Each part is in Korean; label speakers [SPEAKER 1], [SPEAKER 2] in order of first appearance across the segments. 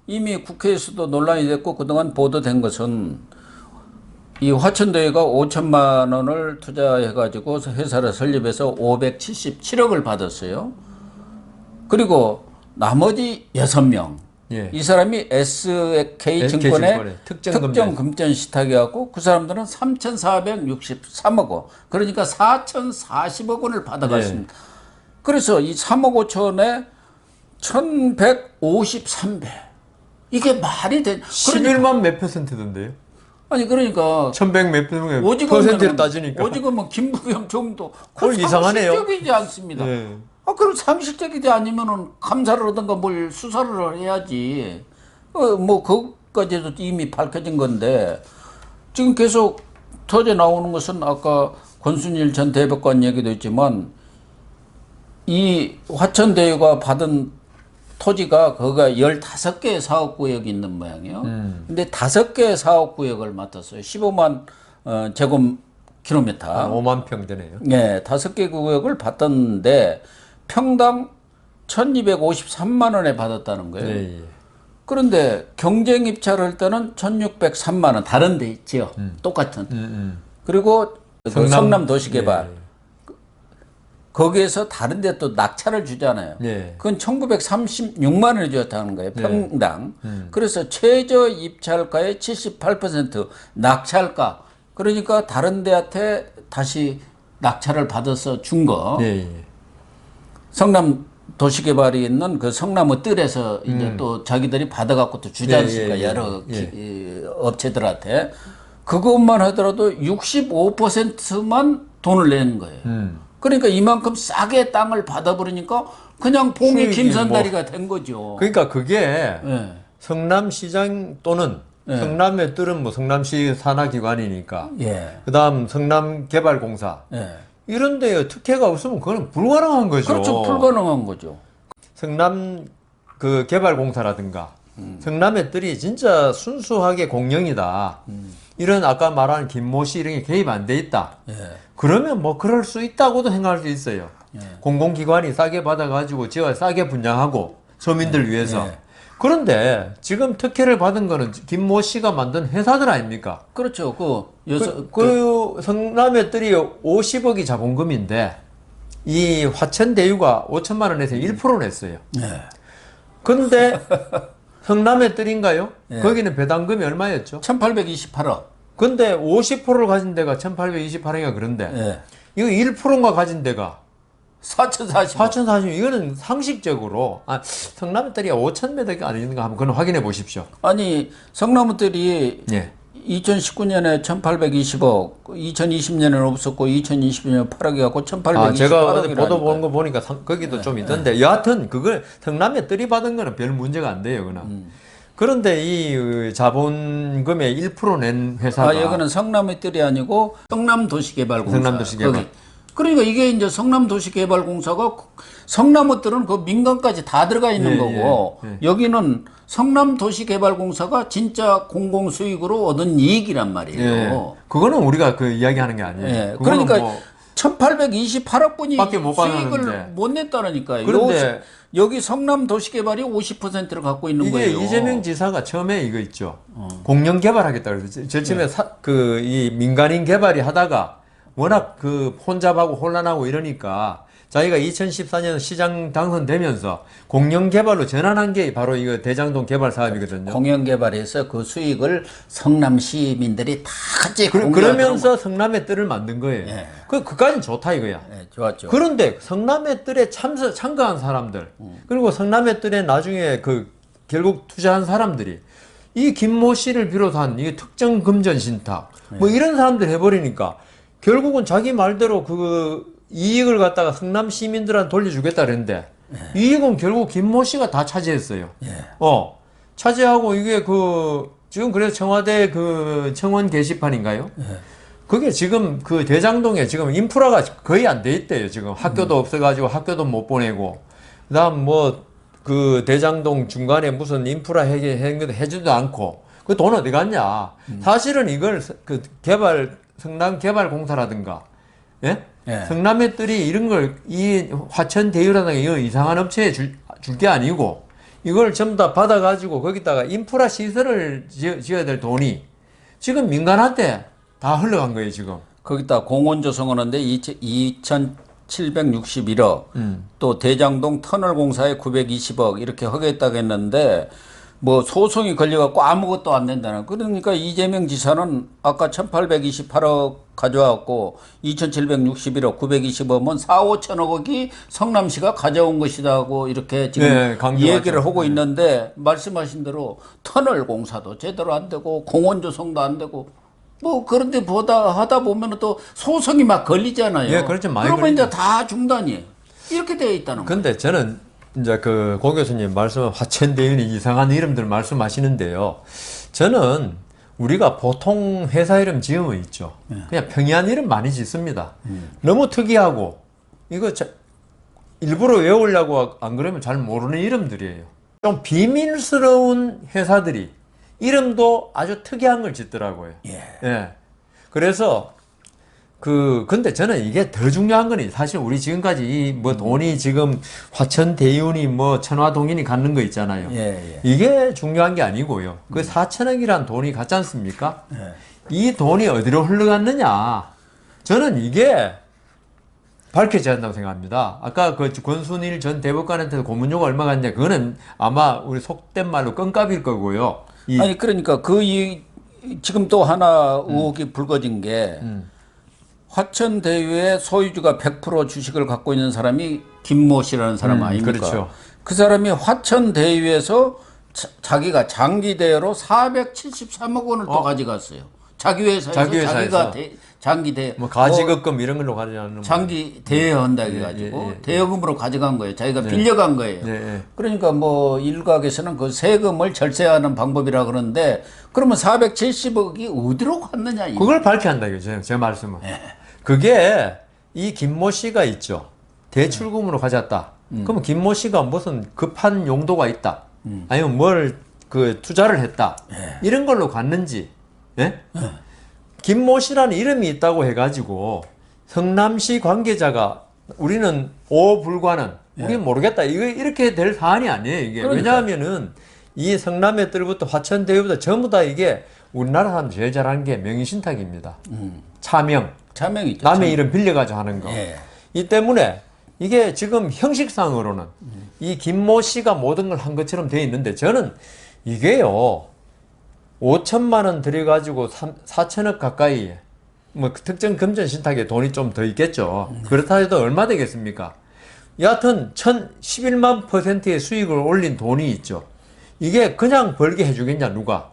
[SPEAKER 1] 이미 국회에서도 논란이 됐고 그동안 보도된 것은 이 화천대유가 5천만 원을 투자해가지고 회사를 설립해서 577억을 받았어요. 그리고 나머지 6명.
[SPEAKER 2] 예.
[SPEAKER 1] 이 사람이 SK증권에 특정 금전 시탁해갖고 그 사람들은 3,463억 원. 그러니까 4,040억 원을 받아갔습니다.
[SPEAKER 2] 예.
[SPEAKER 1] 그래서 이 3억 5천에 1,153배. 이게 말이 돼.
[SPEAKER 2] 11만 몇 %던데요?
[SPEAKER 1] 아니 그러니까
[SPEAKER 2] 1,100 몇 %로 따지니까
[SPEAKER 1] 오직은 김부겸 정도
[SPEAKER 2] 그걸 이상하네요.
[SPEAKER 1] 상식적이지 않습니다.
[SPEAKER 2] 네.
[SPEAKER 1] 그럼 상식적이지 않으면은 감사를 하든가 뭘 수사를 해야지. 뭐 그것까지도 이미 밝혀진 건데 지금 계속 터져 나오는 것은 아까 권순일 전 대법관 얘기도 있지만 이 화천대유가 받은 토지가 거기가 15개의 사업구역이 있는 모양이에요. 근데 5개의 사업구역을 맡았어요. 15만 제곱킬로미터.
[SPEAKER 2] 5만 평 되네요.
[SPEAKER 1] 네, 5개 구역을 받았는데 평당 1,253만 원에 받았다는 거예요.
[SPEAKER 2] 예, 예.
[SPEAKER 1] 그런데 경쟁 입찰을 할 때는 1,603만 원 다른 데 있지요. 똑같은. 그리고 성남 도시개발.
[SPEAKER 2] 예.
[SPEAKER 1] 거기에서 다른 데 또 낙찰을 주잖아요.
[SPEAKER 2] 예.
[SPEAKER 1] 그건 1,936만 원을 주었다는 거예요. 평당. 그래서 최저 입찰가의 78% 낙찰가. 그러니까 다른 데한테 다시 낙찰을 받아서 준 거.
[SPEAKER 2] 예, 예.
[SPEAKER 1] 성남 도시개발이 있는 그 성나무 뜰에서 이제 또 자기들이 받아갖고 또 주지 않습니까? 여러 업체들한테. 그것만 하더라도 65%만 돈을 내는 거예요. 그러니까 이만큼 싸게 땅을 받아버리니까 그냥 봉이 김선다리가 된 거죠.
[SPEAKER 2] 그러니까 그게
[SPEAKER 1] 예.
[SPEAKER 2] 성남시장 또는 성남의 뜰은 뭐 성남시 산하기관이니까
[SPEAKER 1] 예.
[SPEAKER 2] 그다음 성남개발공사
[SPEAKER 1] 예.
[SPEAKER 2] 이런 데에 특혜가 없으면 그거는 불가능한 거죠.
[SPEAKER 1] 그렇죠. 불가능한 거죠.
[SPEAKER 2] 성남 그 개발공사라든가 성남의 뜰이 진짜 순수하게 공영이다. 이런 아까 말한 김모 씨 이런 게 개입 안 돼 있다.
[SPEAKER 1] 예.
[SPEAKER 2] 그러면 뭐 그럴 수 있다고도 생각할 수 있어요.
[SPEAKER 1] 예.
[SPEAKER 2] 공공기관이 싸게 받아가지고 지와 싸게 분양하고 서민들 위해서.
[SPEAKER 1] 예.
[SPEAKER 2] 그런데 지금 특혜를 받은 거는 김모 씨가 만든 회사들 아닙니까?
[SPEAKER 1] 그렇죠.
[SPEAKER 2] 그 성남의 뜰이 50억이 자본금인데 이 화천대유가 5천만 원에서 1% 냈어요.
[SPEAKER 1] 예.
[SPEAKER 2] 근데 성남의 뜰인가요?
[SPEAKER 1] 예.
[SPEAKER 2] 거기는 배당금이 얼마였죠?
[SPEAKER 1] 1,828억.
[SPEAKER 2] 근데 50%를 가진 데가 1,828억이가 그런데
[SPEAKER 1] 예.
[SPEAKER 2] 이거 1%가 가진 데가
[SPEAKER 1] 4,040억.
[SPEAKER 2] 4,040. 이거는 상식적으로 성남의 뜰이 5,000m가 아닌가 한번 그건 확인해 보십시오.
[SPEAKER 1] 아니 성나무들이
[SPEAKER 2] 예.
[SPEAKER 1] 2019년에 1,820억, 2020년에는 없었고 2022년에 8억이 갖고 1,828억이라니까.
[SPEAKER 2] 제가 어제 보도 본 거 보니까 거기도 좀 있던데 여하튼 그걸 성남에 뜰이 받은 거는 별 문제가 안 돼요. 그는. 그런데 이 자본금의 1% 낸 회사가
[SPEAKER 1] 여기는 성남의 뜰이 아니고 성남도시개발공사.
[SPEAKER 2] 성남도시개발.
[SPEAKER 1] 거기. 그러니까 이게 이제 성남도시개발공사가 성나무 뜰은 그 민간까지 다 들어가 있는 거고 여기는 성남도시개발공사가 진짜 공공수익으로 얻은 이익이란 말이에요.
[SPEAKER 2] 그거는 우리가 그 이야기하는 게 아니에요.
[SPEAKER 1] 그러니까 1,828억 분이
[SPEAKER 2] 밖에 못
[SPEAKER 1] 수익을
[SPEAKER 2] 받았는데.
[SPEAKER 1] 못 냈다니까요.
[SPEAKER 2] 그런데
[SPEAKER 1] 여기 성남도시개발이 50%를 갖고 있는
[SPEAKER 2] 이게
[SPEAKER 1] 거예요.
[SPEAKER 2] 이재명 지사가 처음에 이거 있죠. 공영 개발하겠다 그래서 제일 처음에 이 민간인 개발이 하다가 워낙 그 혼잡하고 혼란하고 이러니까 자기가 2014년 시장 당선되면서 공영 개발로 전환한 게 바로 이거 대장동 개발 사업이거든요.
[SPEAKER 1] 공영 개발해서 그 수익을 성남 시민들이 다 같이
[SPEAKER 2] 그러면서 성남의 뜰을 만든 거예요.
[SPEAKER 1] 예.
[SPEAKER 2] 그까지는 좋다 이거야.
[SPEAKER 1] 네, 좋았죠.
[SPEAKER 2] 그런데 성남의 뜰에 참가한 사람들 그리고 성남의 뜰에 나중에 그 결국 투자한 사람들이 이 김모 씨를 비롯한 이 특정 금전 신탁 뭐 이런 사람들 해버리니까 결국은 자기 말대로 그 이익을 갖다가 성남 시민들한테 돌려주겠다 그랬는데 이익은 결국 김모 씨가 다 차지했어요. 차지하고 이게 지금 그래서 청와대 그 청원 게시판인가요? 그게 지금 그 대장동에 지금 인프라가 거의 안 돼 있대요. 지금 학교도 없어가지고 학교도 못 보내고 그다음 뭐 그 대장동 중간에 무슨 인프라 해주지도 않고 그 돈 어디 갔냐? 사실은 이걸 그 성남개발공사라든가 성남의 뜰이 이런 걸 이 화천대유라든가 이런 이상한 업체에 줄 게 아니고 이걸 전부 다 받아가지고 거기다가 인프라 시설을 지어야 될 돈이 지금 민간한테 다 흘러간 거예요, 지금.
[SPEAKER 1] 거기다 공원조성하는데 2,761억, 또 대장동 터널 공사에 920억 이렇게 하겠다고 했는데 뭐 소송이 걸려갖고 아무것도 안 된다는. 그러니까 이재명 지사는 아까 1,828억 가져왔고 2,761억, 920억은 4, 5천억이 성남시가 가져온 것이라고 이렇게 지금
[SPEAKER 2] 네,
[SPEAKER 1] 얘기를 하고 있는데 말씀하신 대로 터널 공사도 제대로 안 되고 공원 조성도 안 되고 뭐 그런데 하다 보면 또 소송이 막 걸리잖아요.
[SPEAKER 2] 예, 그렇죠. 많이
[SPEAKER 1] 그러면
[SPEAKER 2] 걸리죠.
[SPEAKER 1] 이제 다 중단이에요. 이렇게 되어 있다는 거예요.
[SPEAKER 2] 근데 저는 이제 그 고 교수님 말씀, 화천대유니 이상한 이름들 말씀하시는데요. 저는 우리가 보통 회사 이름 지으면 있죠. 그냥 평이한 이름 많이 짓습니다. 너무 특이하고 이거 일부러 외우려고 안 그러면 잘 모르는 이름들이에요. 좀 비밀스러운 회사들이 이름도 아주 특이한 걸 짓더라고요. 예. 그래서 근데 저는 이게 더 중요한 거는 사실 우리 지금까지 뭐 돈이 지금 화천대유니 뭐 천화동인이 갖는 거 있잖아요. 이게 중요한 게 아니고요. 그 4천억이란 돈이 갔지 않습니까? 이 돈이 어디로 흘러갔느냐. 저는 이게 밝혀져야 한다고 생각합니다. 아까 그 권순일 전 대법관한테 고문료가 얼마 갔냐. 그거는 아마 우리 속된 말로 껌값일 거고요.
[SPEAKER 1] 아니 그러니까 지금 또 하나 의혹이 불거진 게 화천대유의 소유주가 100% 주식을 갖고 있는 사람이 김모 씨라는 사람 아닙니까?
[SPEAKER 2] 그렇죠.
[SPEAKER 1] 그 사람이 화천대유에서 자기가 장기 대여로 473억 원을 또 가져갔어요. 자기 회사에서 자기가 장기 대여
[SPEAKER 2] 뭐 가지급금 이런 걸로 가져가는
[SPEAKER 1] 장기 대여한다 해가지고 대여금으로 가져간 거예요. 자기가 빌려간 거예요. 그러니까 뭐 일각에서는 그 세금을 절세하는 방법이라 그러는데 그러면 470억이 어디로 갔느냐 이거.
[SPEAKER 2] 그걸 밝혀야 한다 이거죠. 제 말씀은. 그게 이 김모 씨가 있죠. 대출금으로 가져왔다. 그러면 김모 씨가 무슨 급한 용도가 있다. 아니면 뭘 그 투자를 했다. 이런 걸로 갔는지. 예? 김모 씨라는 이름이 있다고 해가지고 성남시 관계자가 우리는 오불과는 우리는 모르겠다. 이거 이렇게 될 사안이 아니에요. 이게.
[SPEAKER 1] 그러니까.
[SPEAKER 2] 왜냐하면은 이 성남의 뜰부터 화천대유부터 전부 다 이게 우리나라 사람 제일 잘하는 게 명의신탁입니다. 차명이죠. 남의 이름 빌려가지고 하는 거. 이 때문에 이게 지금 형식상으로는 이 김모 씨가 모든 걸 한 것처럼 돼 있는데 저는 이게요 5천만 원 들여가지고 4천억 가까이 뭐 특정 금전 신탁에 돈이 좀 더 있겠죠. 그렇다 해도 얼마 되겠습니까? 여하튼 11만 %의 수익을 올린 돈이 있죠. 이게 그냥 벌게 해주겠냐 누가?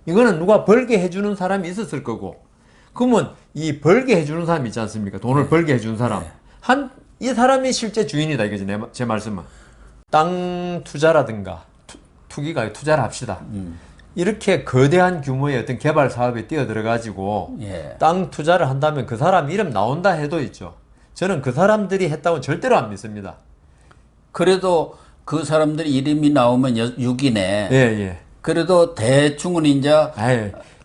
[SPEAKER 2] 이거는 누가 벌게 해주는 사람이 있었을 거고 그러면 이 벌게 해주는 사람 있지 않습니까? 돈을 벌게 해주는 사람 이 사람이 실제 주인이다 이거지 제 말씀은. 땅 투자라든가 투기가 투자를 합시다. 이렇게 거대한 규모의 어떤 개발 사업에 뛰어들어가지고 땅 투자를 한다면 그 사람 이름 나온다 해도 있죠. 저는 그 사람들이 했다고 절대로 안 믿습니다.
[SPEAKER 1] 그래도 그 사람들 이름이 나오면 6이네. 그래도 대충은 이제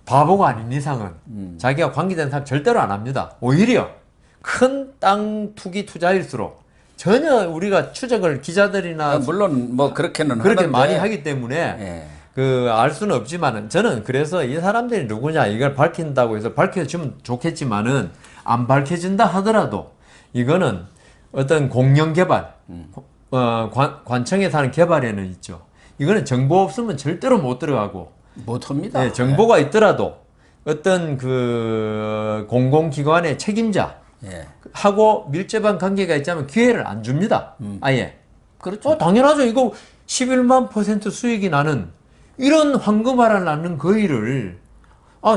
[SPEAKER 2] 바보가 아닌 이상은 자기가 관계된 사람 절대로 안 합니다. 오히려 큰 땅 투기 투자일수록 전혀 우리가 추적을 기자들이나
[SPEAKER 1] 물론 뭐 그렇게
[SPEAKER 2] 많이 하기 때문에 알 수는 없지만은 저는 그래서 이 사람들이 누구냐 이걸 밝힌다고 해서 밝혀주면 좋겠지만은 안 밝혀진다 하더라도 이거는 어떤 공영 개발 관청에서 하는 개발에는 있죠. 이거는 정보 없으면 절대로 못 들어가고
[SPEAKER 1] 못합니다.
[SPEAKER 2] 정보가 있더라도 어떤 그 공공기관의 책임자 하고 밀접한 관계가 있자면 기회를 안 줍니다. 아예.
[SPEAKER 1] 그렇죠.
[SPEAKER 2] 당연하죠. 이거 11만 % 수익이 나는 이런 황금알을 낳는 그 일을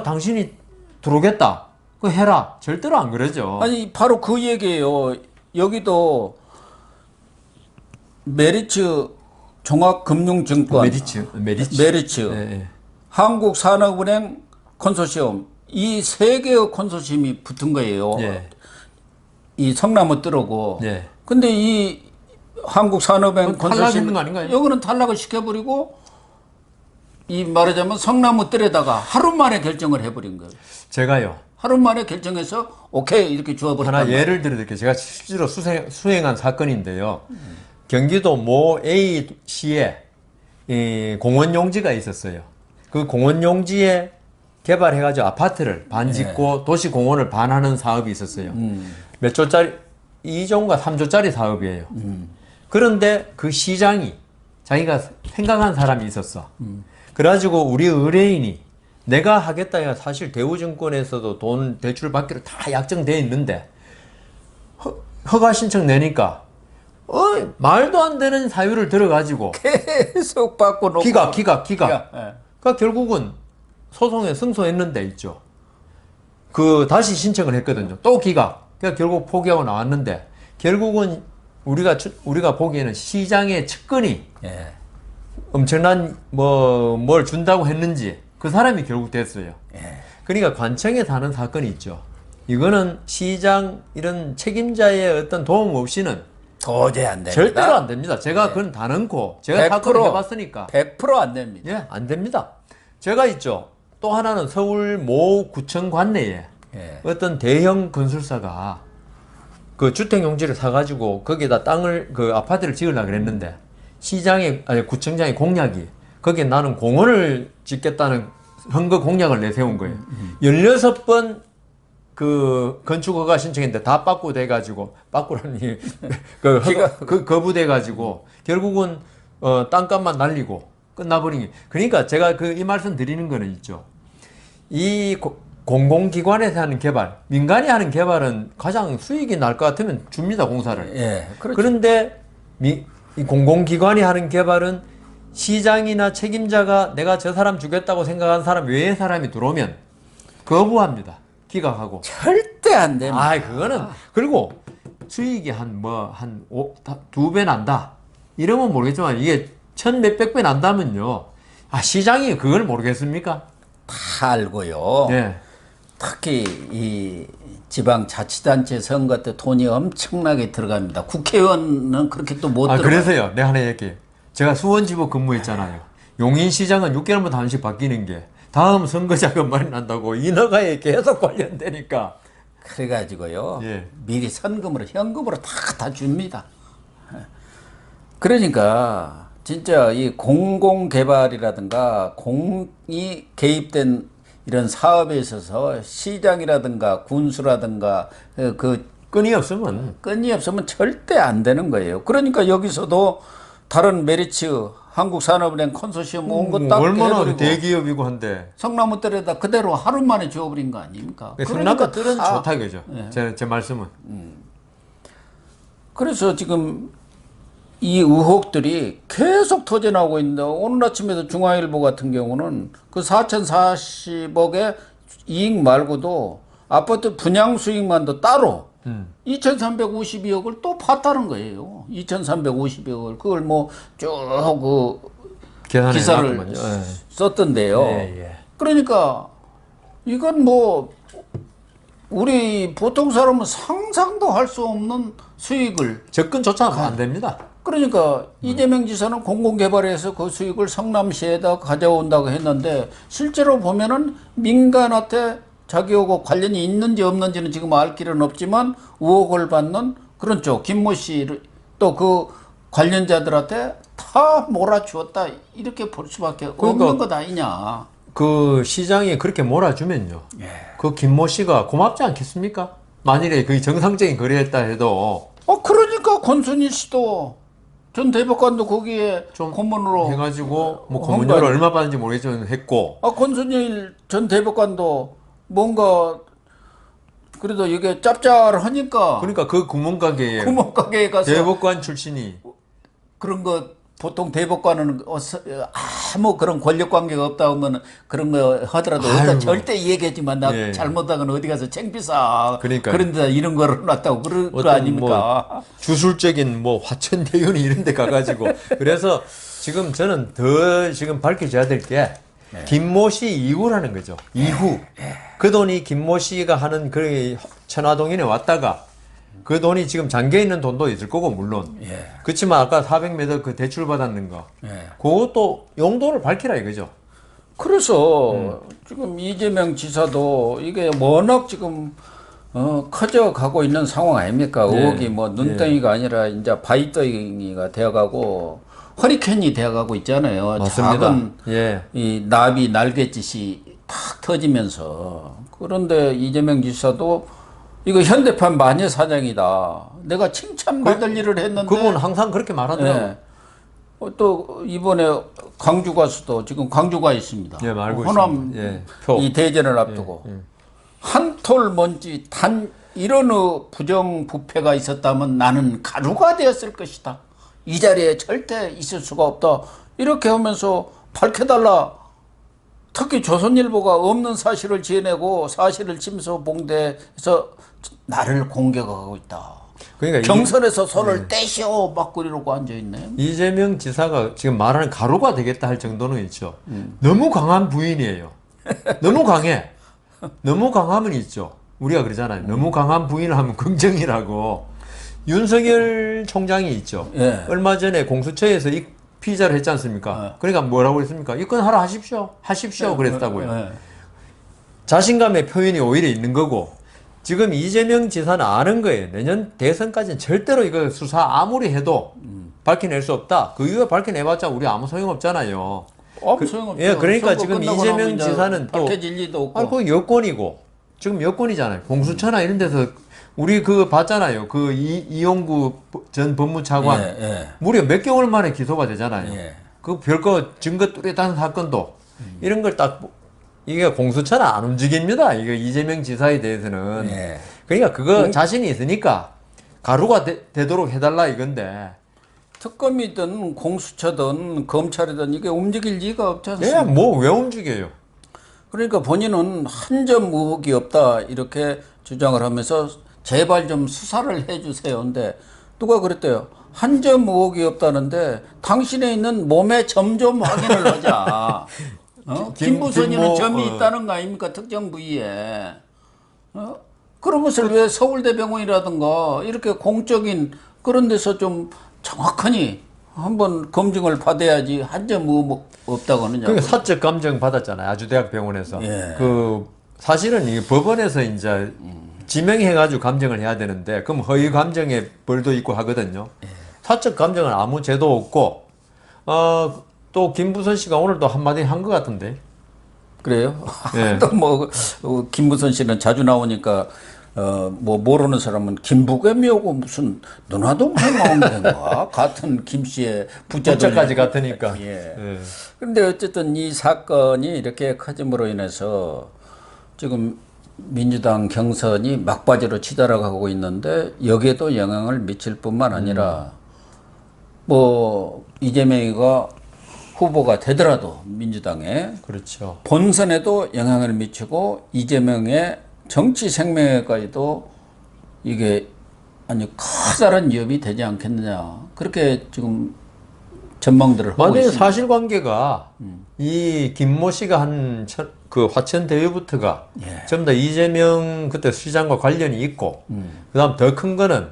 [SPEAKER 2] 당신이 들어오겠다. 그거 해라. 절대로 안 그러죠.
[SPEAKER 1] 아니 바로 그 얘기예요. 여기도 메리츠 종합금융증권 메리츠 한국산업은행 컨소시엄 이 세 개의 컨소시엄이 붙은 거예요. 이 성남을 뜨르고. 근데 이 한국산업은행 컨소시엄
[SPEAKER 2] 거 아닌가요?
[SPEAKER 1] 여기는 탈락을 시켜버리고 이 말하자면 성남을 뜨려다가 하루 만에 결정을 해버린 거예요.
[SPEAKER 2] 제가요.
[SPEAKER 1] 하루 만에 결정해서 오케이 이렇게 주어버렸다.
[SPEAKER 2] 하나 예를 들어드릴게요. 제가 실제로 수행한 사건인데요. 경기도 모 A시에 이 공원 용지가 있었어요. 그 공원 용지에 개발해가지고 아파트를 반 짓고 도시 공원을 반하는 사업이 있었어요. 몇 조짜리 2조인가 3조짜리 사업이에요. 그런데 그 시장이 자기가 생각한 사람이 있었어. 그래가지고 우리 의뢰인이 내가 하겠다. 사실 대우증권에서도 돈 대출 받기로 다 약정돼 있는데 허가 신청 내니까 말도 안 되는 사유를 들어가지고
[SPEAKER 1] 계속 바꿔놓고
[SPEAKER 2] 기각.
[SPEAKER 1] 예.
[SPEAKER 2] 그러니까 결국은 소송에 승소했는데 있죠. 그 다시 신청을 했거든요. 또 기각. 그러니까 결국 포기하고 나왔는데 결국은 우리가 보기에는 시장의 측근이
[SPEAKER 1] 예.
[SPEAKER 2] 엄청난 뭘 준다고 했는지 그 사람이 결국 됐어요.
[SPEAKER 1] 예.
[SPEAKER 2] 그러니까 관청에 사는 사건이 있죠. 이거는 시장 이런 책임자의 어떤 도움 없이는
[SPEAKER 1] 도저히 안 됩니다.
[SPEAKER 2] 절대로 안 됩니다. 제가 그건 다 넣고 제가
[SPEAKER 1] 100%
[SPEAKER 2] 사건을 해봤으니까
[SPEAKER 1] 100%안 됩니다.
[SPEAKER 2] 예, 안 됩니다. 제가 있죠. 또 하나는 서울 모 구청 관내에
[SPEAKER 1] 예.
[SPEAKER 2] 어떤 대형 건설사가 그 주택용지를 사가지고 거기에다 땅을 그 아파트를 지으려고 그랬는데 구청장의 공약이 거기에 나는 공원을 짓겠다는 선거 공약을 내세운 거예요. 16번 그 건축허가 신청했는데 다 빠꾸돼가지고 빠꾸라니 거부돼가지고 결국은 땅값만 날리고 끝나버린 게. 그러니까 제가 이 말씀 드리는 거는 있죠. 이 공공기관에서 하는 개발, 민간이 하는 개발은 가장 수익이 날 것 같으면 줍니다, 공사를.
[SPEAKER 1] 예. 그렇죠.
[SPEAKER 2] 그런데 이 공공기관이 하는 개발은 시장이나 책임자가 내가 저 사람 주겠다고 생각한 사람 외의 사람이 들어오면 거부합니다. 기각하고.
[SPEAKER 1] 절대 안 됩니다.
[SPEAKER 2] 그거는 그리고 수익이 두 배 난다. 이러면 모르겠지만 이게 천 몇백 배 난다면요. 시장이 그걸 모르겠습니까?
[SPEAKER 1] 다 알고요.
[SPEAKER 2] 네.
[SPEAKER 1] 특히 이 지방자치단체 선거 때 돈이 엄청나게 들어갑니다. 국회의원은 그렇게 또 못 들어가요.
[SPEAKER 2] 그래서요. 내가 하나 얘기해. 제가 수원지법 근무했잖아요. 용인시장은 6개월마다 한 번씩 바뀌는 게 다음 선거 자금 마련한다고 인허가에 계속 관련되니까.
[SPEAKER 1] 그래가지고요.
[SPEAKER 2] 예.
[SPEAKER 1] 미리 선금으로 현금으로 다 줍니다. 그러니까 진짜 이 공공개발이라든가 공이 개입된 이런 사업에 있어서 시장이라든가 군수라든가 그
[SPEAKER 2] 끈이 없으면
[SPEAKER 1] 절대 안 되는 거예요. 그러니까 여기서도 다른 메리츠 한국산업은행 컨소시엄 온 거 딱
[SPEAKER 2] 얼마나
[SPEAKER 1] 해버리고
[SPEAKER 2] 대기업이고 한데
[SPEAKER 1] 성나무들에다 그대로 하루 만에 지워버린 거 아닙니까?
[SPEAKER 2] 성나무들은
[SPEAKER 1] 다-
[SPEAKER 2] 좋다 그죠. 제 말씀은.
[SPEAKER 1] 그래서 지금 이 의혹들이 계속 터져나오고 있는데 오늘 아침에도 중앙일보 같은 경우는 그 4,040억의 이익 말고도 아파트 분양 수익만도 따로 2,352억을 또 봤다는 거예요. 2,352억을 그걸 뭐 쭉 기사를
[SPEAKER 2] 해놨구만요. 예.
[SPEAKER 1] 썼던데요.
[SPEAKER 2] 예.
[SPEAKER 1] 그러니까 이건 뭐 우리 보통 사람은 상상도 할 수 없는 수익을
[SPEAKER 2] 접근조차 안 됩니다.
[SPEAKER 1] 그러니까 이재명 지사는 공공개발에서 그 수익을 성남시에다 가져온다고 했는데 실제로 보면은 민간한테 자기하고 관련이 있는지 없는지는 지금 알 길은 없지만 의혹을 받는 그런 쪽 김모 씨를 또 그 관련자들한테 다 몰아주었다 이렇게 볼 수밖에 없는 것 아니냐.
[SPEAKER 2] 그 시장이 그렇게 몰아주면요. 그 김모 씨가 고맙지 않겠습니까? 만일에 그 정상적인 거래했다 해도
[SPEAKER 1] 그러니까 권순일 씨도 전 대법관도 거기에
[SPEAKER 2] 좀
[SPEAKER 1] 고문으로
[SPEAKER 2] 해가지고 뭐
[SPEAKER 1] 한
[SPEAKER 2] 고문료를
[SPEAKER 1] 거
[SPEAKER 2] 얼마 받는지 모르겠지만 했고.
[SPEAKER 1] 권순일 전 대법관도 뭔가 그래도 이게 짭짤하니까
[SPEAKER 2] 그러니까 그 구멍가게에
[SPEAKER 1] 구멍가게에 가서
[SPEAKER 2] 대법관 출신이
[SPEAKER 1] 그런 거 보통 대법관은 아무 그런 권력 관계가 없다 하면 그런 거 하더라도 일단 절대 얘기하지만 나
[SPEAKER 2] 예.
[SPEAKER 1] 잘못하거나 어디 가서 챙비싸
[SPEAKER 2] 그러니까요.
[SPEAKER 1] 그런데 이런 거를 놨다고 그럴 거
[SPEAKER 2] 어떤
[SPEAKER 1] 아닙니까?
[SPEAKER 2] 주술적인 화천대유니 이런 데 가가지고 그래서 지금 저는 더 지금 밝혀져야 될 게 김모 씨 이후라는 거죠. 이후 그 돈이 김모 씨가 하는 그 천화동인에 왔다가 그 돈이 지금 잠겨 있는 돈도 있을 거고 물론 그렇지만 아까 400m 그 대출 받았는 거 그것도 용도를 밝히라 이거죠.
[SPEAKER 1] 그래서 지금 이재명 지사도 이게 워낙 지금 커져 가고 있는 상황 아닙니까? 의혹이 뭐 눈덩이가 아니라 이제 바위덩이가 되어가고 허리케인이 되어가고 있잖아요.
[SPEAKER 2] 맞습니다.
[SPEAKER 1] 작은
[SPEAKER 2] 예.
[SPEAKER 1] 이 나비 날갯짓이 탁 터지면서. 그런데 이재명 지사도 이거 현대판 마녀 사냥이다. 내가 칭찬받을 일을 했는데.
[SPEAKER 2] 그분 항상 그렇게 말하더라고요.
[SPEAKER 1] 예. 또 이번에 광주 가서도 지금 광주가 있습니다.
[SPEAKER 2] 예, 알고
[SPEAKER 1] 호남
[SPEAKER 2] 있습니다. 예, 표.
[SPEAKER 1] 이 대전을 앞두고 한 톨 먼지 단 이런 부정부패가 있었다면 나는 가루가 되었을 것이다. 이 자리에 절대 있을 수가 없다. 이렇게 하면서 밝혀달라. 특히 조선일보가 없는 사실을 지어내고 사실을 침소봉대해서 나를 공격하고 있다.
[SPEAKER 2] 그러니까
[SPEAKER 1] 경선에서 손을 떼시오 막 그러고 앉아있네.
[SPEAKER 2] 이재명 지사가 지금 말하는 가루가 되겠다 할 정도는 있죠. 너무 강한 부인이에요. 너무 강해. 너무 강함은 있죠. 우리가 그러잖아요. 너무 강한 부인을 하면 긍정이라고. 윤석열 총장이 있죠.
[SPEAKER 1] 예.
[SPEAKER 2] 얼마 전에 공수처에서 이 피의자를 했지 않습니까? 그러니까 뭐라고 했습니까? 입건하라 하십시오. 하십시오. 그랬다고요.
[SPEAKER 1] 예.
[SPEAKER 2] 자신감의 표현이 오히려 있는 거고, 지금 이재명 지사는 아는 거예요. 내년 대선까지는 절대로 이거 수사 아무리 해도 밝혀낼 수 없다. 그 이유가 밝혀내봤자 우리 아무 소용없잖아요.
[SPEAKER 1] 아무 소용없죠.
[SPEAKER 2] 예, 그러니까
[SPEAKER 1] 선거
[SPEAKER 2] 지금
[SPEAKER 1] 끝나고
[SPEAKER 2] 이재명
[SPEAKER 1] 나면 이제
[SPEAKER 2] 지사는 또
[SPEAKER 1] 밝혀질 리도 없고.
[SPEAKER 2] 그 여권이고, 지금 여권이잖아요. 공수처나 이런 데서 우리 그 봤잖아요. 그 이용구 전 법무차관
[SPEAKER 1] 예, 예.
[SPEAKER 2] 무려 몇 개월 만에 기소가 되잖아요.
[SPEAKER 1] 예.
[SPEAKER 2] 그 별거 증거 뚜렷한 사건도 이런 걸 딱 이게 공수처는 안 움직입니다. 이게 이재명 지사에 대해서는.
[SPEAKER 1] 예.
[SPEAKER 2] 그러니까 그거 자신이 있으니까 가루가 되도록 해달라 이건데.
[SPEAKER 1] 특검이든 공수처든 검찰이든 이게 움직일 리가 없지
[SPEAKER 2] 예,
[SPEAKER 1] 않습니까?
[SPEAKER 2] 뭐 왜 움직여요?
[SPEAKER 1] 그러니까 본인은 한 점 의혹이 없다 이렇게 주장을 하면서 제발 좀 수사를 해주세요. 근데 누가 그랬대요? 한 점 의혹이 없다는데 당신에 있는 몸의 점 좀 확인을 하자. 김부선이는 점이 있다는 거 아닙니까? 특정 부위에. 그런 것을 왜 서울대병원이라든가 이렇게 공적인 그런 데서 좀 정확하니 한번 검증을 받아야지 한 점 의혹 없다고 하느냐.
[SPEAKER 2] 그러니까 사적 감정 받았잖아요. 아주대학병원에서.
[SPEAKER 1] 예.
[SPEAKER 2] 그 사실은 이 법원에서 이제 지명해가지고 감정을 해야 되는데 그럼 허위 감정에 벌도 있고 하거든요. 사적 감정은 아무 죄도 없고 또 김부선 씨가 오늘도 한마디 한 것 같은데.
[SPEAKER 1] 그래요?
[SPEAKER 2] 예.
[SPEAKER 1] 또 뭐 김부선 씨는 자주 나오니까 뭐 모르는 사람은 김부겸이오고 무슨 누나 동생 나오는 건가? 같은 김 씨의
[SPEAKER 2] 부자까지 같으니까.
[SPEAKER 1] 예.
[SPEAKER 2] 예.
[SPEAKER 1] 그런데 어쨌든 이 사건이 이렇게 커짐으로 인해서 지금 민주당 경선이 막바지로 치달아가고 있는데 여기에도 영향을 미칠 뿐만 아니라 뭐 이재명이가 후보가 되더라도 민주당에
[SPEAKER 2] 그렇죠.
[SPEAKER 1] 본선에도 영향을 미치고 이재명의 정치 생명에까지도 이게 아니 커다란 위협이 되지 않겠느냐 그렇게 지금 전망들을 하고
[SPEAKER 2] 만약에
[SPEAKER 1] 있습니다.
[SPEAKER 2] 사실관계가 이 김모 씨가 한 그 화천 대유부터가 전부 다 이재명 그때 시장과 관련이 있고 그다음 더 큰 거는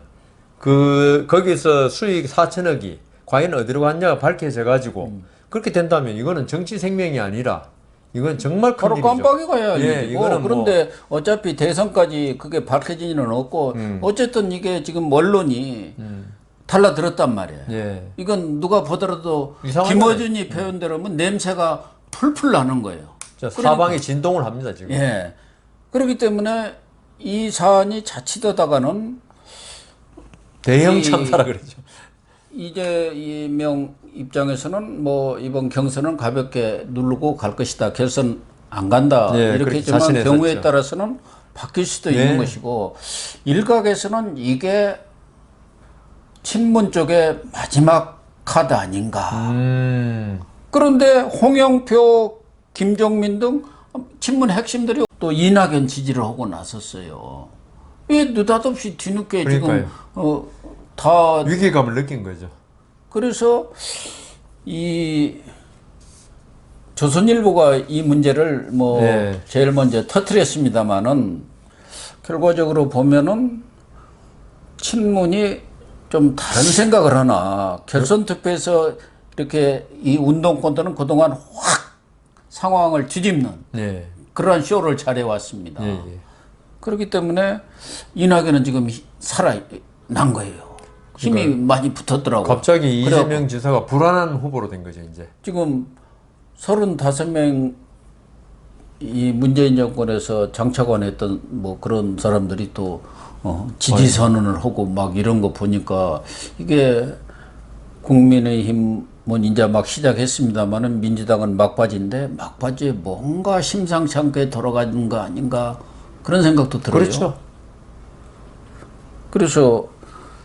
[SPEAKER 2] 그 거기서 수익 4천억이 과연 어디로 갔냐가 밝혀져 가지고 그렇게 된다면 이거는 정치 생명이 아니라 이건 정말 큰
[SPEAKER 1] 바로
[SPEAKER 2] 일이죠.
[SPEAKER 1] 깜빡이 가야
[SPEAKER 2] 예,
[SPEAKER 1] 일이고
[SPEAKER 2] 이거는
[SPEAKER 1] 그런데 어차피 대선까지 그게 밝혀지는 없고 어쨌든 이게 지금 언론이 달라들었단 말이에요.
[SPEAKER 2] 예.
[SPEAKER 1] 이건 누가 보더라도
[SPEAKER 2] 이상한
[SPEAKER 1] 김어준이 표현대로면 냄새가 풀풀 나는 거예요.
[SPEAKER 2] 자, 사방이 진동을 합니다 지금.
[SPEAKER 1] 예. 그렇기 때문에 이 사안이 자칫하다가는
[SPEAKER 2] 대형 참사라 그러죠.
[SPEAKER 1] 이재명 입장에서는 뭐 이번 경선은 가볍게 누르고 갈 것이다. 결선 안 간다.
[SPEAKER 2] 예,
[SPEAKER 1] 이렇게
[SPEAKER 2] 그렇게
[SPEAKER 1] 했지만
[SPEAKER 2] 자신했었죠.
[SPEAKER 1] 경우에 따라서는 바뀔 수도 있는 것이고 일각에서는 이게 친문 쪽의 마지막 카드 아닌가. 그런데 홍영표, 김종민 등 친문 핵심들이 또 이낙연 지지를 하고 나섰어요. 왜 느닷없이 뒤늦게
[SPEAKER 2] 그러니까요.
[SPEAKER 1] 지금 다
[SPEAKER 2] 위기감을 느낀 거죠.
[SPEAKER 1] 그래서 이 조선일보가 이 문제를 뭐
[SPEAKER 2] 네.
[SPEAKER 1] 제일 먼저 터뜨렸습니다만은 결과적으로 보면은 친문이 좀 다른 생각을 하나 결선 투표에서 이렇게 이 운동권들은 그동안 확 상황을 뒤집는
[SPEAKER 2] 예.
[SPEAKER 1] 그러한 쇼를 잘해왔습니다.
[SPEAKER 2] 예, 예.
[SPEAKER 1] 그렇기 때문에 이낙연은 지금 살아난 거예요. 힘이 많이 붙었더라고요.
[SPEAKER 2] 갑자기
[SPEAKER 1] 그래갖고
[SPEAKER 2] 이재명 지사가 불안한 후보로 된 거죠, 이제.
[SPEAKER 1] 지금 35명 이 문재인 정권에서 장차관 했던 뭐 그런 사람들이 또 지지 선언을 하고 막 이런 거 보니까 이게 국민의힘은 이제 막 시작했습니다만은 민주당은 막바지인데 막바지에 뭔가 심상치 않게 돌아가는 거 아닌가 그런 생각도 들어요.
[SPEAKER 2] 그렇죠.
[SPEAKER 1] 그래서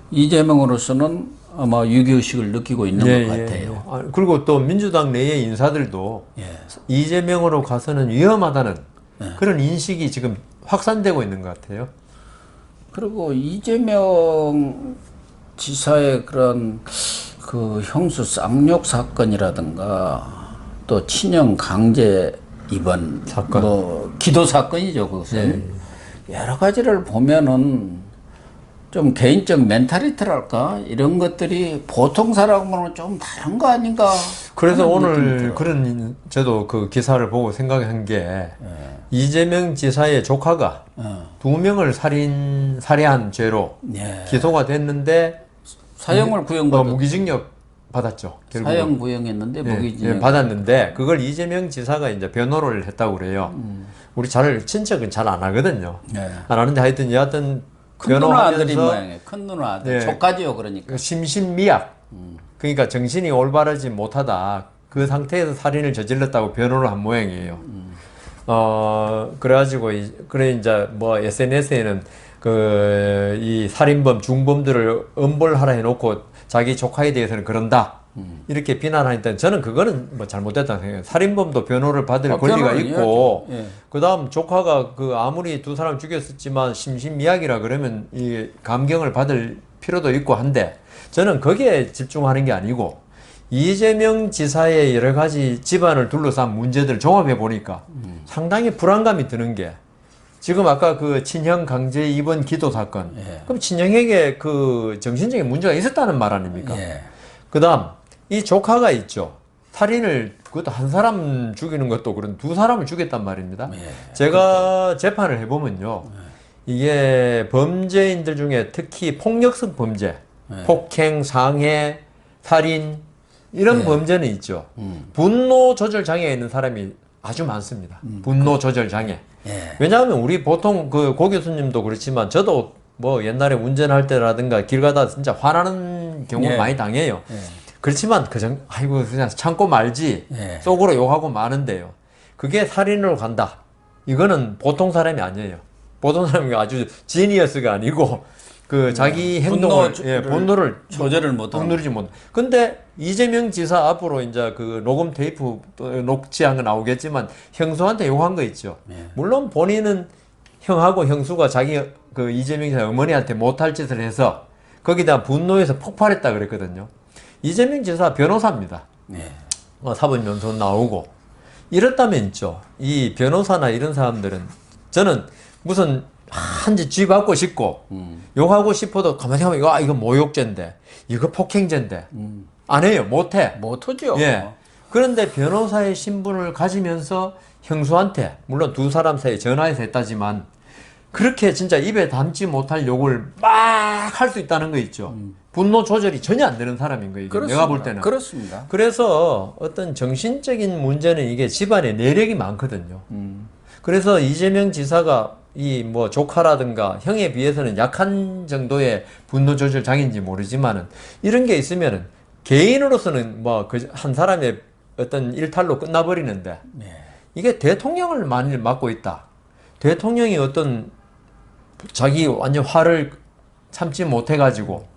[SPEAKER 1] 이재명으로서는 아마 위기의식을 느끼고 있는 것 같아요.
[SPEAKER 2] 아, 그리고 또 민주당 내의 인사들도 이재명으로 가서는 위험하다는 그런 인식이 지금 확산되고 있는 것 같아요.
[SPEAKER 1] 그리고 이재명 지사의 그런 그 형수 쌍욕 사건이라든가 또 친형 강제 입원
[SPEAKER 2] 사건.
[SPEAKER 1] 뭐 기도 사건이죠 그것은 여러 가지를 보면은 좀 개인적 멘탈리티랄까 이런 것들이 보통 사람하고는 좀 다른 거 아닌가.
[SPEAKER 2] 그래서 오늘 그런 저도 그 기사를 보고 생각한 게 이재명 지사의 조카가 2명을 살해한 죄로 기소가 됐는데
[SPEAKER 1] 사형을 구형받았
[SPEAKER 2] 무기징역 받았죠. 결국은.
[SPEAKER 1] 사형 구형했는데 무기징역
[SPEAKER 2] 받았는데 그걸 이재명 지사가 이제 변호를 했다고 그래요. 우리 친척은 잘 안 하거든요. 안 하는데 하여튼 여하튼
[SPEAKER 1] 큰 누나 아들이 모양이에요. 큰 누나 아들. 조카지요 그러니까.
[SPEAKER 2] 심신미약. 그러니까 정신이 올바르지 못하다. 그 상태에서 살인을 저질렀다고 변호를 한 모양이에요. 그래가지고 그래 이제 뭐 SNS에는 이 살인범 중범들을 엄벌하라 해놓고 자기 조카에 대해서는 그런다. 이렇게 비난하니까 저는 그거는 뭐 잘못됐다고 생각해요. 살인범도 변호를 받을 권리가 있고 그다음 조카가 아무리 두 사람 죽였었지만 심신미약이라 그러면 이 감경을 받을 필요도 있고 한데 저는 거기에 집중하는 게 아니고 이재명 지사의 여러 가지 집안을 둘러싼 문제들을 종합해 보니까 상당히 불안감이 드는 게 지금 아까 그 친형 강제 입원 기도 사건 그럼 친형에게 그 정신적인 문제가 있었다는 말 아닙니까? 그다음 이 조카가 있죠. 살인을 그것도 한 사람 죽이는 것도 그런 두 사람을 죽였단 말입니다. 제가 재판을 해보면요. 이게 범죄인들 중에 특히 폭력성 범죄, 폭행, 상해, 살인 이런 범죄는 있죠. 분노 조절 장애가 있는 사람이 아주 많습니다. 분노 조절 장애. 왜냐하면 우리 보통 고 교수님도 그렇지만 저도 뭐 옛날에 운전할 때라든가 길 가다 진짜 화나는 경우 많이 당해요. 그렇지만 아이고 그냥 참고 말지 속으로 욕하고 마는데요. 그게 살인으로 간다. 이거는 보통 사람이 아니에요. 보통 사람이 아주 지니어스가 아니고 자기 행동을 분노를
[SPEAKER 1] 조절을 못하는.
[SPEAKER 2] 누르지 못. 근데 이재명 지사 앞으로 이제 녹음 테이프 녹취한 거 나오겠지만 형수한테 욕한 거 있죠. 물론 본인은 형하고 형수가 자기 이재명 지사 어머니한테 못할 짓을 해서 거기다 분노해서 폭발했다 그랬거든요. 이재명 지사 변호사입니다. 사법연수원 나오고 이렇다면 있죠. 이 변호사나 이런 사람들은 저는 무슨 한지 쥐받고 싶고 욕하고 싶어도 가만히 생각하면 이거 모욕죄인데 이거 폭행죄인데 안 해요. 못해.
[SPEAKER 1] 못하죠.
[SPEAKER 2] 그런데 변호사의 신분을 가지면서 형수한테 물론 두 사람 사이에 전화해서 했다지만 그렇게 진짜 입에 담지 못할 욕을 막 할 수 있다는 거 있죠. 분노 조절이 전혀 안 되는 사람인 거예요. 내가 볼 때는.
[SPEAKER 1] 그렇습니다.
[SPEAKER 2] 그래서 어떤 정신적인 문제는 이게 집안에 내력이 많거든요. 그래서 이재명 지사가 이 뭐 조카라든가 형에 비해서는 약한 정도의 분노 조절 장애인지 모르지만은 이런 게 있으면은 개인으로서는 뭐 한 사람의 어떤 일탈로 끝나버리는데 이게 대통령을 많이 맡고 있다. 대통령이 어떤 자기 완전 화를 참지 못해가지고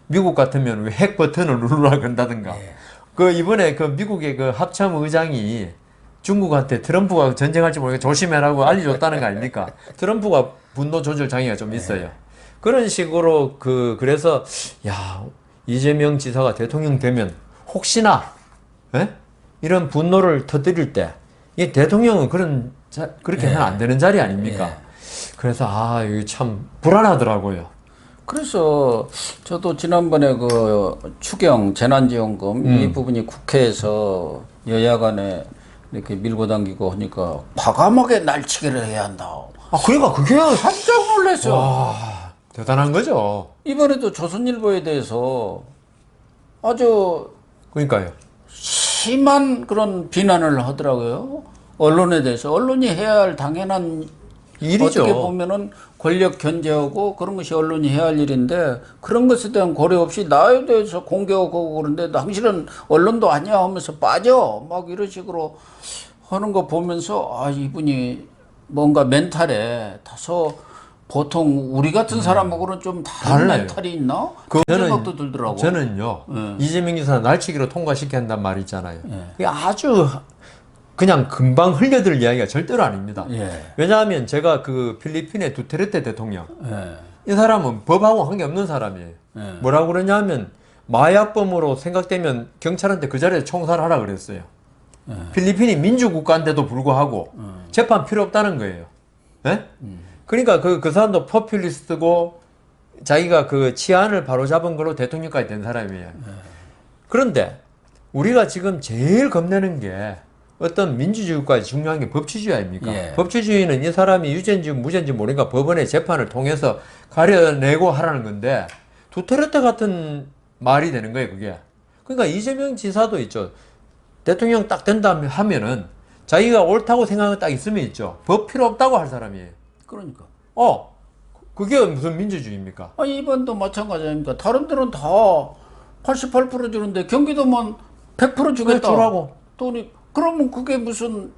[SPEAKER 2] 미국 같으면 왜 핵 버튼을 누르라 그런다든가 이번에 미국의 합참 의장이 중국한테 트럼프가 전쟁할지 모르게 조심해라고 알려줬다는 거 아닙니까? 트럼프가 분노 조절 장애가 좀 있어요. 그런 식으로 그래서 이재명 지사가 대통령 되면 혹시나 이런 분노를 터뜨릴 때 이 대통령은 그렇게 해서는 안 되는 자리 아닙니까? 그래서 이게 참 불안하더라고요.
[SPEAKER 1] 그래서 저도 지난번에 추경 재난지원금 이 부분이 국회에서 여야 간에 이렇게 밀고 당기고 하니까 과감하게 날치기를 해야 한다.
[SPEAKER 2] 그러니까 그게
[SPEAKER 1] 깜짝 놀랐어.
[SPEAKER 2] 대단한 거죠.
[SPEAKER 1] 이번에도 조선일보에 대해서 아주
[SPEAKER 2] 그러니까요.
[SPEAKER 1] 심한 그런 비난을 하더라고요. 언론에 대해서. 언론이 해야 할 당연한
[SPEAKER 2] 일이죠.
[SPEAKER 1] 어떻게 보면은 권력 견제하고 그런 것이 언론이 해야 할 일인데 그런 것에 대한 고려 없이 나에 대해서 공격하고 그러는데 당신은 언론도 아니야 하면서 빠져. 막 이런 식으로 하는 거 보면서 아, 이분이 뭔가 멘탈에 다소 보통 우리 같은 사람하고는 좀 다른
[SPEAKER 2] 달라요.
[SPEAKER 1] 멘탈이 있나?
[SPEAKER 2] 그
[SPEAKER 1] 그런 생각도 들더라고.
[SPEAKER 2] 저는요. 이재명 지사 날치기로 통과시켜야 한단 말이 있잖아요. 그게 아주 그냥 금방 흘려들 이야기가 절대로 아닙니다.
[SPEAKER 1] 예.
[SPEAKER 2] 왜냐하면 제가 그 필리핀의 두테르테 대통령
[SPEAKER 1] 예.
[SPEAKER 2] 이 사람은 법하고 관계없는 사람이에요.
[SPEAKER 1] 예.
[SPEAKER 2] 뭐라고 그러냐면 마약범으로 생각되면 경찰한테 그 자리에 총살하라 그랬어요. 필리핀이 민주국가인데도 불구하고 재판 필요 없다는 거예요. 예? 그러니까 그 사람도 포퓰리스트고 자기가 그 치안을 바로잡은 걸로 대통령까지 된 사람이에요. 그런데 우리가 지금 제일 겁내는 게 어떤 민주주의 국가에 중요한 게 법치주의 아닙니까?
[SPEAKER 1] 예.
[SPEAKER 2] 법치주의는 이 사람이 유죄인지 무죄인지 모르니까 법원의 재판을 통해서 가려내고 하라는 건데 두테르테 같은 말이 되는 거예요, 그게. 그러니까 이재명 지사도 있죠. 대통령 딱 된다 하면은 자기가 옳다고 생각이 딱 있으면 있죠. 법 필요 없다고 할 사람이에요.
[SPEAKER 1] 그러니까.
[SPEAKER 2] 그게 무슨 민주주의입니까?
[SPEAKER 1] 아니, 이번도 마찬가지 아닙니까? 다른 데는 다 88% 주는데 경기도만 100% 주겠다.
[SPEAKER 2] 주라고.
[SPEAKER 1] 돈이 그러면 그게 무슨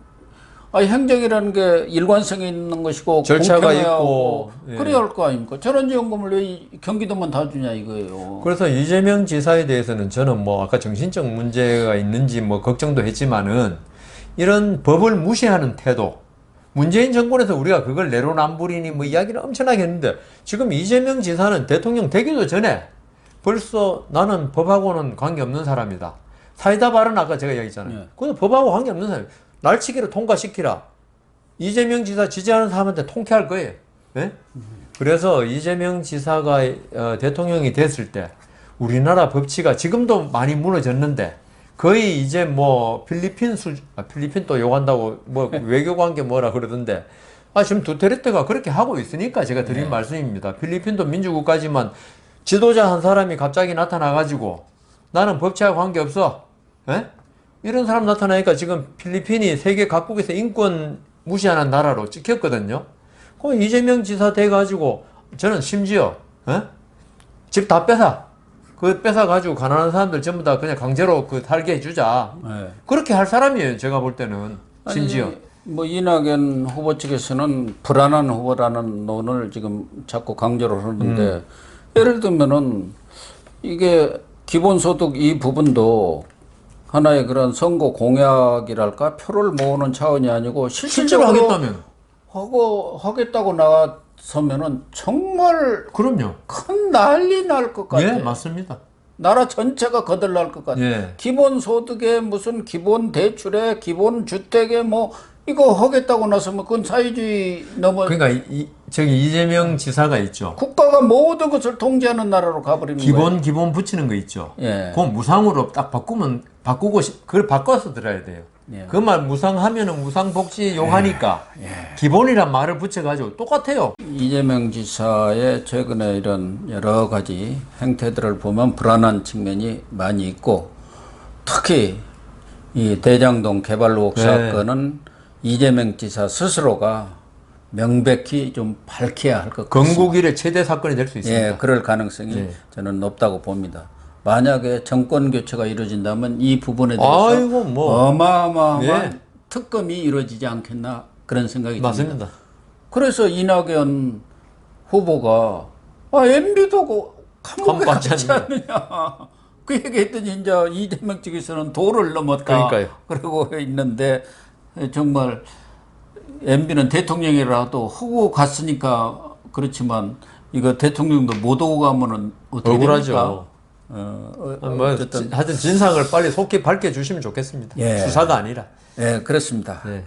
[SPEAKER 1] 행정이라는 게 일관성이 있는 것이고
[SPEAKER 2] 절차가
[SPEAKER 1] 공평해야
[SPEAKER 2] 있고,
[SPEAKER 1] 하고
[SPEAKER 2] 예.
[SPEAKER 1] 그래야 할 거 아닙니까? 전원지원금을 왜 경기도만 다 주냐 이거예요.
[SPEAKER 2] 그래서 이재명 지사에 대해서는 저는 뭐 아까 정신적 문제가 있는지 뭐 걱정도 했지만은 이런 법을 무시하는 태도, 문재인 정권에서 우리가 그걸 내로남불이니 뭐 이야기를 엄청나게 했는데 지금 이재명 지사는 대통령 되기도 전에 벌써 나는 법하고는 관계없는 사람이다. 사이다 발언 아까 제가 이야기했잖아요.
[SPEAKER 1] 네.
[SPEAKER 2] 그건 법하고 관계없는 사람이에요. 날치기를 통과시키라. 이재명 지사 지지하는 사람한테 통쾌할 거예요. 네? 그래서 이재명 지사가 대통령이 됐을 때 우리나라 법치가 지금도 많이 무너졌는데 거의 이제 뭐 필리핀 필리핀 또 욕한다고 뭐 외교 관계 뭐라 그러던데 지금 두테르테가 그렇게 하고 있으니까 제가 드린 말씀입니다. 필리핀도 민주국가지만 지도자 한 사람이 갑자기 나타나가지고 나는 법치와 관계없어. 에? 이런 사람 나타나니까 지금 필리핀이 세계 각국에서 인권 무시하는 나라로 찍혔거든요. 그 이재명 지사 돼가지고 저는 심지어 집 다 뺏어. 그 뺏어가지고 가난한 사람들 전부 다 그냥 강제로 그 살게 해주자.
[SPEAKER 1] 네.
[SPEAKER 2] 그렇게 할 사람이에요. 제가 볼 때는. 심지어.
[SPEAKER 1] 아니, 뭐 이낙연 후보 측에서는 불안한 후보라는 논을 지금 자꾸 강조를 하는데 예를 들면은 이게 기본소득 이 부분도 하나의 그런 선거 공약이랄까 표를 모으는 차원이 아니고
[SPEAKER 2] 실제로
[SPEAKER 1] 실질적으로
[SPEAKER 2] 하겠다면.
[SPEAKER 1] 하겠다고 나서면은 정말
[SPEAKER 2] 그럼요.
[SPEAKER 1] 큰 난리 날 것 같아요.
[SPEAKER 2] 예, 맞습니다.
[SPEAKER 1] 나라 전체가 거들날 것 같아요.
[SPEAKER 2] 예.
[SPEAKER 1] 기본 소득에 무슨 기본 대출에 기본 주택에 뭐 이거 하겠다고 나서면 그건 사회주의 넘어
[SPEAKER 2] 그러니까 저기 이재명 지사가 있죠.
[SPEAKER 1] 국가가 모든 것을 통제하는 나라로 가버리는 거예요.
[SPEAKER 2] 기본 붙이는 거 있죠.
[SPEAKER 1] 예.
[SPEAKER 2] 그건 무상으로 딱 그걸 바꿔서 들어야 돼요.
[SPEAKER 1] 예.
[SPEAKER 2] 그 말 무상하면은 무상복지 용하니까 기본이란 말을 붙여가지고 똑같아요.
[SPEAKER 1] 이재명 지사의 최근에 이런 여러 가지 행태들을 보면 불안한 측면이 많이 있고 특히 이 대장동 개발 의혹
[SPEAKER 2] 네.
[SPEAKER 1] 사건은 이재명 지사 스스로가 명백히 좀 밝혀야 할 것 같습니다.
[SPEAKER 2] 건국 이래 최대 사건이 될 수 있습니다.
[SPEAKER 1] 예, 그럴 가능성이
[SPEAKER 2] 네.
[SPEAKER 1] 저는 높다고 봅니다. 만약에 정권 교체가 이루어진다면 이 부분에 대해서
[SPEAKER 2] 아이고, 뭐.
[SPEAKER 1] 어마어마한
[SPEAKER 2] 예.
[SPEAKER 1] 특검이 이루어지지 않겠나 그런 생각이 듭니다.
[SPEAKER 2] 맞습니다.
[SPEAKER 1] 그래서 이낙연 후보가 MB도 감옥에
[SPEAKER 2] 감옥
[SPEAKER 1] 갔지 않느냐 그 얘기했더니 이제 이재명 측에서는 도를 넘었다.
[SPEAKER 2] 그러니까요.
[SPEAKER 1] 그러고 있는데 정말 MB는 대통령이라도 하고 갔으니까 그렇지만 이거 대통령도 못 오고 가면은 어떻게
[SPEAKER 2] 억울하죠.
[SPEAKER 1] 됩니까?
[SPEAKER 2] 뭐
[SPEAKER 1] 어쨌든
[SPEAKER 2] 하여튼 진상을 빨리 속히 밝혀주시면 좋겠습니다.
[SPEAKER 1] 예.
[SPEAKER 2] 수사가 아니라.
[SPEAKER 1] 예, 그렇습니다.
[SPEAKER 2] 예.